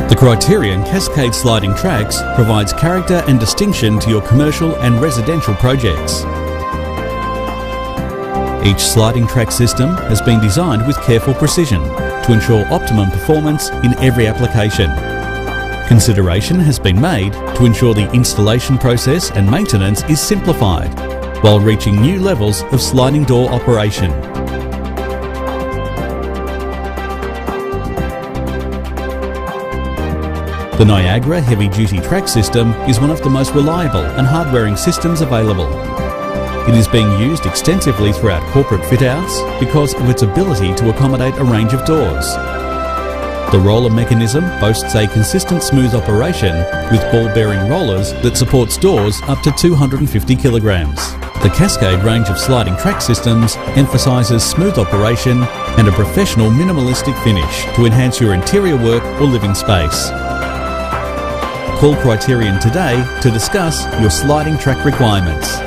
The Criterion Cascade Sliding Tracks provides character and distinction to your commercial and residential projects. Each sliding track system has been designed with careful precision to ensure optimum performance in every application. Consideration has been made to ensure the installation process and maintenance is simplified while reaching new levels of sliding door operation. The Niagara heavy-duty track system is one of the most reliable and hard-wearing systems available. It is being used extensively throughout corporate fit-outs because of its ability to accommodate a range of doors. The roller mechanism boasts a consistent smooth operation with ball-bearing rollers that supports doors up to 250 kilograms. The Cascade range of sliding track systems emphasises smooth operation and a professional minimalistic finish to enhance your interior work or living space. Call Criterion today to discuss your sliding track requirements.